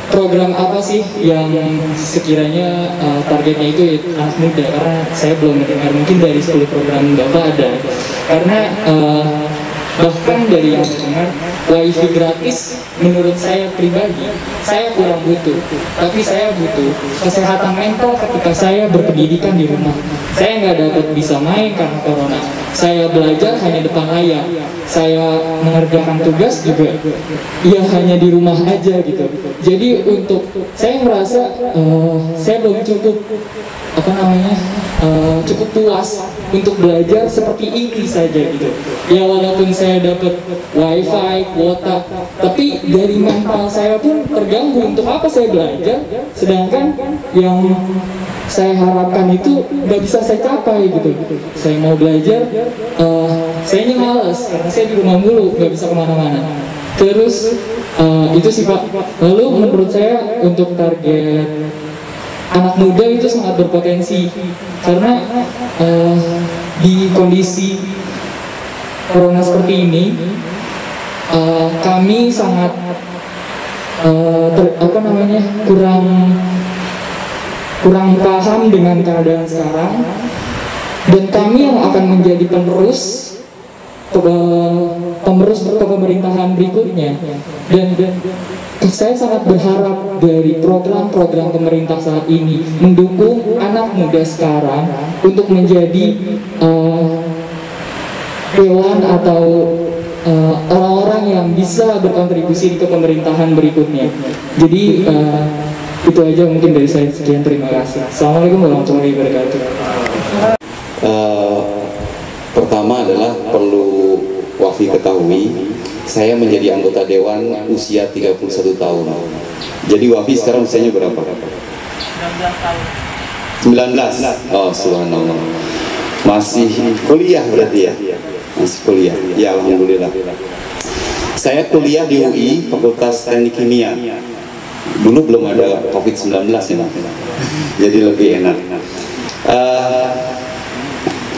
program apa sih yang sekiranya targetnya itu ya anak muda, karena saya belum mendengar, mungkin dari 10 program Bapak ada. Karena bahkan dari yang saya dengar, wifi gratis menurut saya pribadi, saya kurang butuh. Tapi saya butuh kesehatan mental ketika saya berpendidikan di rumah. Saya nggak dapat bisa main karena corona. Saya belajar hanya depan layar. Saya mengerjakan tugas juga, ya hanya di rumah aja gitu. Jadi untuk saya merasa saya belum cukup cukup puas untuk belajar seperti ini saja gitu. Ya walaupun saya dapat wifi, kuota, tapi dari mental saya pun terganggu. Untuk apa saya belajar, sedangkan yang saya harapkan itu nggak bisa saya capai gitu. Saya mau belajar, saya malas karena saya di rumah mulu, nggak bisa kemana-mana. Terus itu sih Pak. Lalu menurut saya untuk target anak muda itu sangat berpotensi, karena di kondisi corona seperti ini kami sangat kurang paham dengan keadaan sekarang, dan kami yang akan menjadi penerus pemerintahan berikutnya. Dan saya sangat berharap dari program-program pemerintah saat ini mendukung anak muda sekarang untuk menjadi dewan atau orang-orang yang bisa berkontribusi ke pemerintahan berikutnya. Jadi itu aja mungkin dari saya. Sekian, terima kasih. Assalamualaikum warahmatullahi wabarakatuh. Pertama adalah perlu Wafi ketahui, saya menjadi anggota dewan usia 31 tahun. Jadi Wafi sekarang usianya berapa? 19. Oh, subhanallah. Masih kuliah berarti ya? Masih kuliah. Ya, alhamdulillah. Saya kuliah di UI, Fakultas Teknik Kimia. Dulu belum ada COVID-19 ya, jadi lebih enak.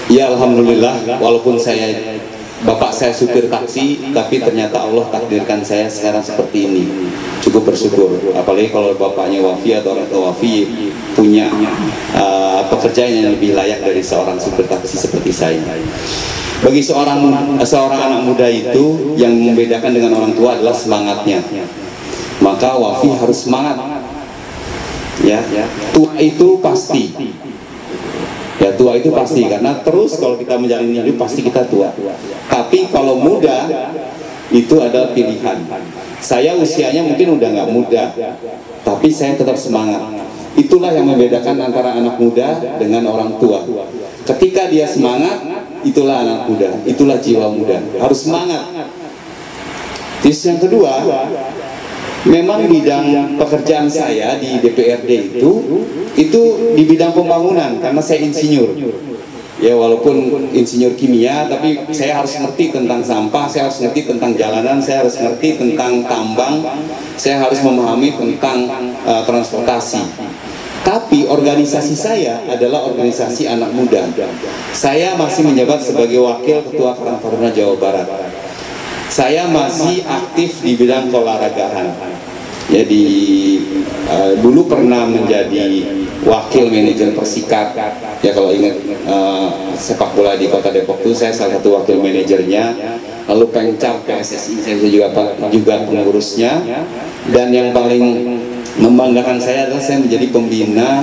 Ya alhamdulillah, walaupun bapak saya supir taksi, tapi ternyata Allah takdirkan saya sekarang seperti ini. Cukup bersyukur, apalagi kalau bapaknya Wafi atau orang tua Wafi punya pekerjaan yang lebih layak dari seorang supir taksi seperti saya. Bagi seorang anak muda itu, yang membedakan dengan orang tua adalah semangatnya. Maka Wafi harus semangat. Ya, tua itu pasti. Ya, tua itu pasti, karena terus kalau kita menjalani hidup pasti kita tua. Tapi kalau muda itu adalah pilihan. Saya usianya mungkin udah nggak muda, tapi saya tetap semangat. Itulah yang membedakan antara anak muda dengan orang tua. Ketika dia semangat, itulah anak muda, itulah jiwa muda. Harus semangat. Terus yang kedua, memang bidang pekerjaan saya di DPRD itu di bidang pembangunan, karena saya insinyur. Ya walaupun insinyur kimia, tapi saya harus ngerti tentang sampah, saya harus ngerti tentang jalanan, saya harus ngerti tentang tambang, saya harus memahami tentang transportasi. Tapi organisasi saya adalah organisasi anak muda. Saya masih menjabat sebagai Wakil Ketua Karang Taruna Jawa Barat. Saya masih aktif di bidang keolahragaan. Jadi dulu pernah menjadi wakil manajer Persikap. Ya kalau ingat sepak bola di Kota Depok itu saya salah satu wakil manajernya. Lalu Pengcap PSSI saya juga pengurusnya. Dan yang paling membanggakan saya adalah saya menjadi pembina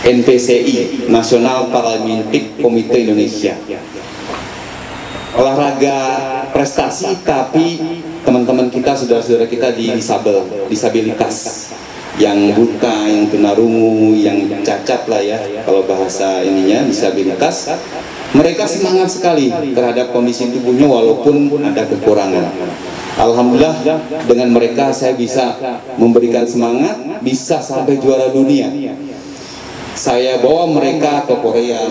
NPCI, National Paralympic Committee Indonesia. Olahraga prestasi, tapi teman-teman kita, saudara-saudara kita di disabilitas, yang buta, yang tunarungu, yang cacat lah ya, kalau bahasa ininya disabilitas, mereka semangat sekali terhadap kondisi tubuhnya walaupun ada kekurangan. Alhamdulillah dengan mereka saya bisa memberikan semangat, bisa sampai juara dunia. Saya bawa mereka ke Korea,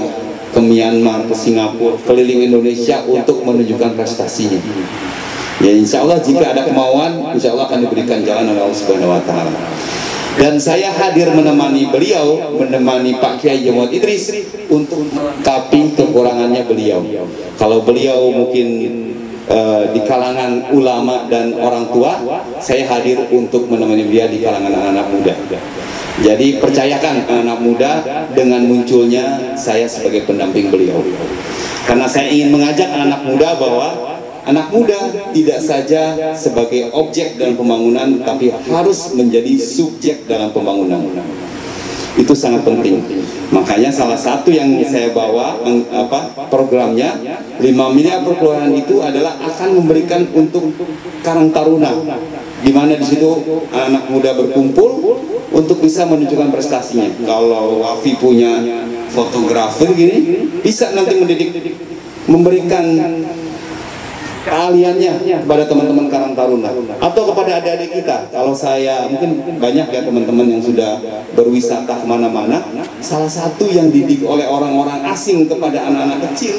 ke Myanmar, ke Singapura, keliling Indonesia untuk menunjukkan prestasinya. Ya insya Allah jika ada kemauan, insya Allah akan diberikan jalan oleh Allah Subhanahu Wa Taala. Dan saya hadir menemani beliau, menemani Pak Kiai Jamaat Idris untuk melengkapi kekurangannya beliau. Kalau beliau mungkin di kalangan ulama dan orang tua, saya hadir untuk menemani beliau di kalangan anak-anak muda. Jadi percayakan anak muda dengan munculnya saya sebagai pendamping beliau. Karena saya ingin mengajak anak muda bahwa anak muda tidak saja sebagai objek dalam pembangunan, tapi harus menjadi subjek dalam pembangunan. Itu sangat penting. Makanya salah satu yang saya bawa programnya 5 miliar per kelurahan itu adalah akan memberikan untuk Karang Taruna, di mana di situ anak muda berkumpul untuk bisa menunjukkan prestasinya. Kalau Wafi punya fotografer gini, bisa nanti memberikan keahliannya kepada teman-teman Karang Taruna atau kepada adik-adik kita. Kalau saya, mungkin banyak ya teman-teman yang sudah berwisata kemana-mana, salah satu yang didik oleh orang-orang asing kepada anak-anak kecil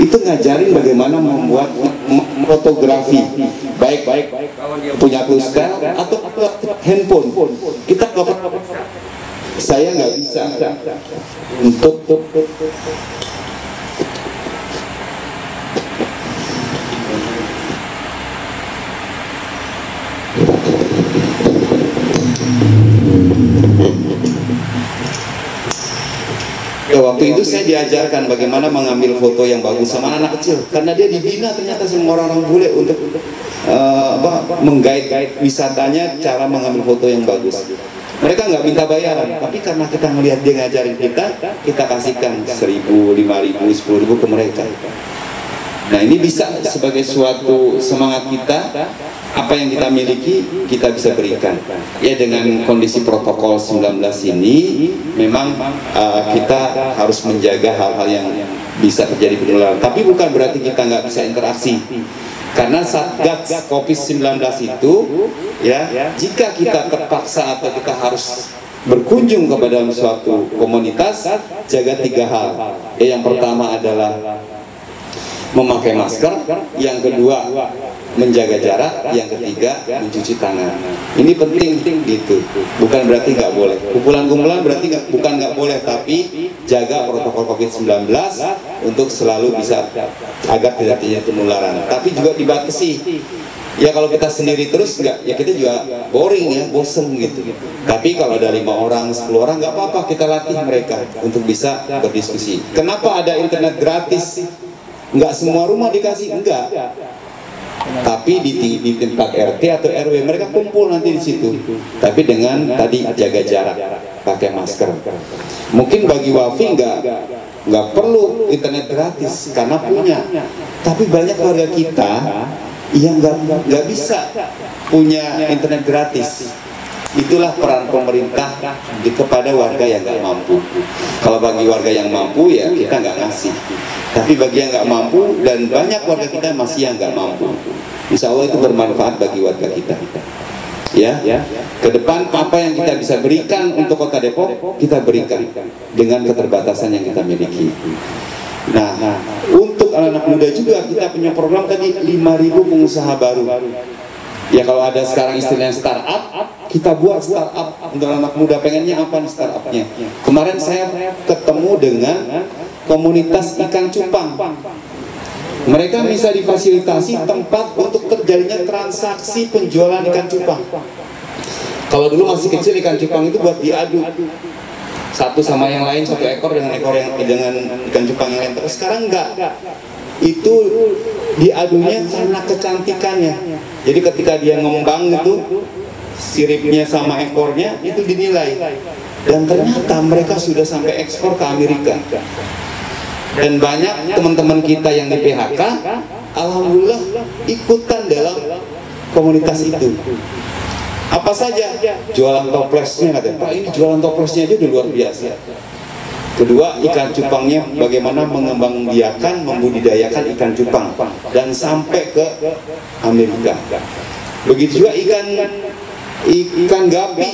itu ngajarin bagaimana membuat fotografi, baik kalau dia punya pulsa atau handphone. Saya nggak bisa untuk waktu itu saya diajarkan bagaimana mengambil foto yang bagus sama anak kecil, karena dia dibina ternyata sama orang-orang bule untuk menggait wisatanya cara mengambil foto yang bagus. Mereka nggak minta bayaran, tapi karena kita melihat dia ngajarin kita kasihkan 1.000, 5.000, 10.000 ke mereka. Nah, ini bisa sebagai suatu semangat kita, apa yang kita miliki kita bisa berikan. Ya, dengan kondisi protokol 19 ini memang kita harus menjaga hal-hal yang bisa terjadi penularan. Tapi bukan berarti kita nggak bisa interaksi. Karena Satgas COVID-19 itu, ya, jika kita terpaksa atau kita harus berkunjung kepada suatu komunitas, jaga 3 hal. Ya, yang pertama adalah memakai masker, yang kedua menjaga jarak, yang ketiga mencuci tangan. Ini penting gitu. Bukan berarti nggak boleh. Kumpulan-kumpulan berarti bukan nggak boleh, tapi jaga protokol COVID-19 untuk selalu bisa agar tidak terjadi penularan. Tapi juga dibatasi. Ya, kalau kita sendiri terus nggak, ya kita juga boring ya, bosen gitu. Tapi kalau ada 5 orang, 10 orang nggak apa-apa, kita latih mereka untuk bisa berdiskusi. Kenapa ada internet gratis? Enggak semua rumah dikasih, enggak. Tapi di tempat RT atau RW mereka kumpul nanti di situ. Tapi dengan tadi jaga jarak, pakai masker. Mungkin bagi Wafi nggak perlu internet gratis karena punya. Tapi banyak warga kita yang nggak bisa punya internet gratis. Itulah peran pemerintah kepada warga yang nggak mampu. Kalau bagi warga yang mampu, ya kita nggak ngasih. Tapi bagi yang nggak mampu, dan banyak warga kita masih yang nggak mampu, insya Allah itu bermanfaat bagi warga kita. Ya, ke depan apa yang kita bisa berikan untuk Kota Depok, kita berikan dengan keterbatasan yang kita miliki. Nah, untuk anak-anak muda juga kita punya program tadi 5.000 pengusaha baru. Ya, kalau ada sekarang istilahnya startup, kita buat startup untuk anak muda. Pengennya apa nih startupnya? Kemarin saya ketemu dengan komunitas ikan cupang. Mereka bisa difasilitasi tempat untuk terjadinya transaksi penjualan ikan cupang. Kalau dulu masih kecil ikan cupang itu buat diadu, satu sama yang lain, satu ekor dengan ekor yang dengan ikan cupang yang lain. Terus sekarang enggak. Itu diadunya karena kecantikannya. Jadi ketika dia ngembang itu, siripnya sama ekornya itu dinilai. Dan ternyata mereka sudah sampai ekspor ke Amerika. Dan banyak teman-teman kita yang di PHK, alhamdulillah ikutan dalam komunitas itu. Apa saja? Jualan toplesnya, katanya. Pak, ini jualan toplesnya aja udah luar biasa. Kedua, ikan cupangnya bagaimana mengembangbiakan, membudidayakan ikan cupang dan sampai ke Amerika. Begitu juga ikan gapi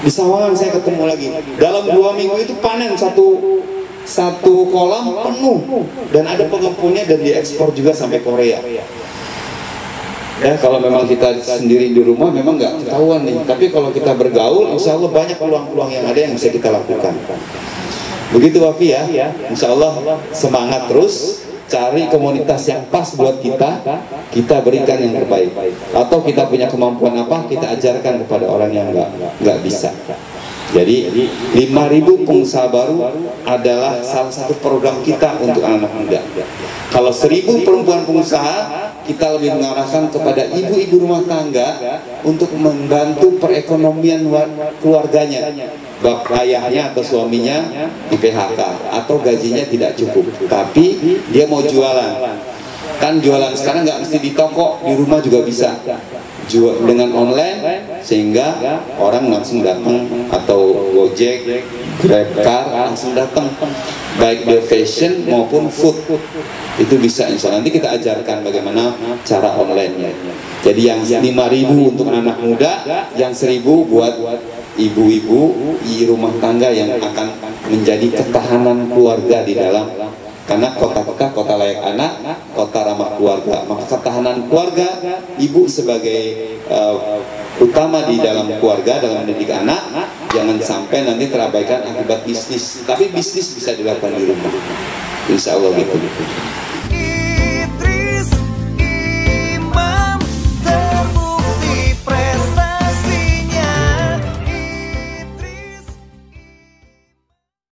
di Sawangan saya ketemu lagi. Dalam 2 minggu itu panen satu kolam penuh dan ada pengepulnya dan diekspor juga sampai Korea. Ya, kalau memang kita sendiri di rumah memang nggak ketahuan nih. Tapi kalau kita bergaul, insya Allah banyak peluang-peluang yang ada yang bisa kita lakukan. Begitu Wafi ya, insya Allah semangat terus. cari komunitas yang pas buat kita, kita berikan yang terbaik. Atau kita punya kemampuan apa, kita ajarkan kepada orang yang nggak bisa. Jadi 5.000 pengusaha baru adalah salah satu program kita untuk anak-anak muda. Kalau 1.000 perempuan pengusaha, kita lebih mengarahkan kepada ibu-ibu rumah tangga untuk membantu perekonomian keluarganya. Bapak ayahnya atau suaminya di PHK atau gajinya tidak cukup, tapi dia mau jualan. Kan jualan sekarang nggak mesti di toko, di rumah juga bisa. Jual dengan online sehingga orang langsung datang, atau Gojek, GrabCar langsung datang, baik dia fashion maupun food itu bisa. Insya Allah nanti kita ajarkan bagaimana cara online-nya. Jadi yang 5.000 untuk anak muda, yang 1.000 buat ibu-ibu di rumah tangga yang akan menjadi ketahanan keluarga di dalam. Karena kota Mekah kota layak anak, kota ramah keluarga. Maka ketahanan keluarga, ibu sebagai utama di dalam keluarga, dalam mendidik anak, jangan sampai nanti terabaikan akibat bisnis. Tapi bisnis bisa dilakukan di rumah, insya Allah gitu.